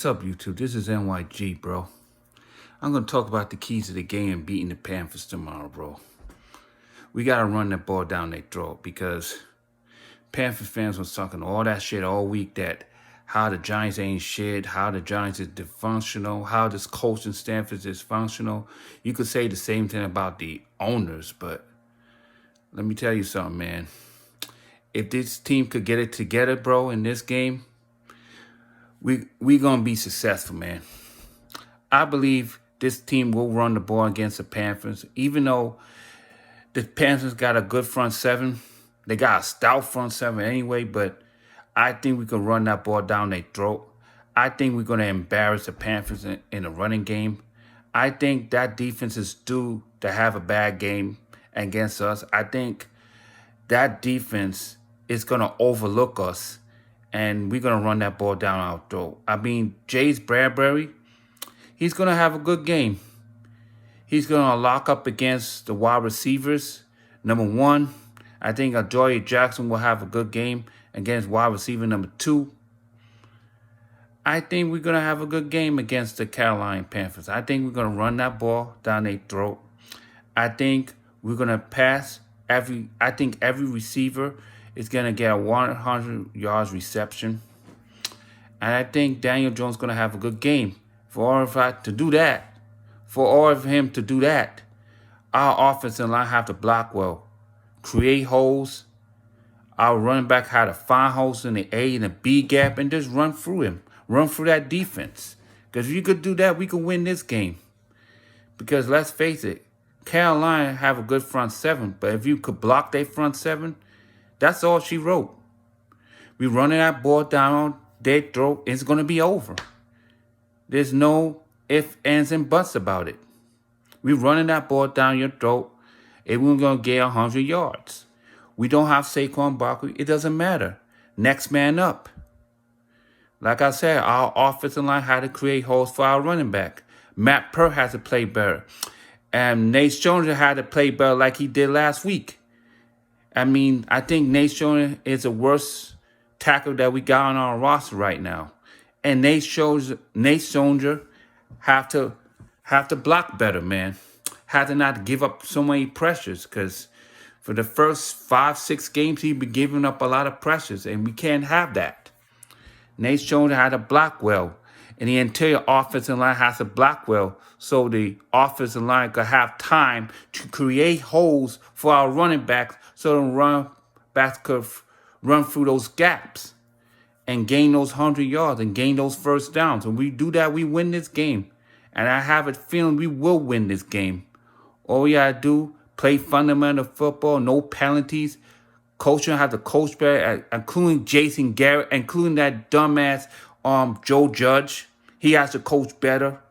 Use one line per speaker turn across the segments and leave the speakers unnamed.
What's up, YouTube? This is NYG, bro. I'm going to talk about the keys to the game and beating the Panthers tomorrow, bro. We got to run that ball down their throat because Panther fans was talking all that shit all week that how the Giants ain't shit, how the Giants is dysfunctional, how this coaching staff is dysfunctional. You could say the same thing about the owners, but let me tell you something, man. If this team could get it together, bro, in this game, we gonna be successful, man. I believe this team will run the ball against the Panthers, even though the Panthers got a good front seven. They got a stout front seven anyway, but I think we can run that ball down their throat. I think we're gonna embarrass the Panthers in the running game. I think that defense is due to have a bad game against us. I think that defense is gonna overlook us, and we're going to run that ball down our throat. I mean, Jace Bradbury, he's going to have a good game. He's going to lock up against the wide receivers. Number one, I think Adoree Jackson will have a good game against wide receiver number 2. I think we're going to have a good game against the Carolina Panthers. I think we're going to run that ball down their throat. I think we're going to pass every receiver is going to get a 100 yards reception. And I think Daniel Jones is going to have a good game. For all of him to do that, our offensive line have to block well, create holes. Our running back had to find holes in the A and the B gap and just run through him. Run through that defense. Because if you could do that, we could win this game. Because let's face it, Carolina have a good front seven. But if you could block their front seven, that's all she wrote. We running that ball down their throat. It's going to be over. There's no ifs, ands, and buts about it. We running that ball down your throat, and we're going to get 100 yards. We don't have Saquon Barkley. It doesn't matter. Next man up. Like I said, our offensive line had to create holes for our running back. Matt Peart has to play better. And Nate Jones had to play better like he did last week. I mean, I think Nate Jones is the worst tackle that we got on our roster right now. And Nate Jones have to block better, man. Have to not give up so many pressures, because for the first 5-6 games, he's been giving up a lot of pressures, and we can't have that. Nate Jones had to block well, and the interior offensive line has to block well, so the offensive line could have time to create holes for our running backs, so the run backs could run through those gaps and gain those 100 yards and gain those first downs. When we do that, we win this game. And I have a feeling we will win this game. All we gotta do, play fundamental football, no penalties. Coaching have to coach better, including Jason Garrett, including that dumbass Joe Judge. He has to coach better.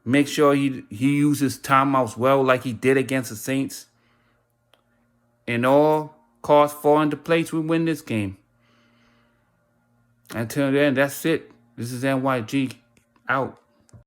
Make sure he uses timeouts well like he did against the Saints. And all cards fall into place, we win this game. Until then, that's it. This is NYG out.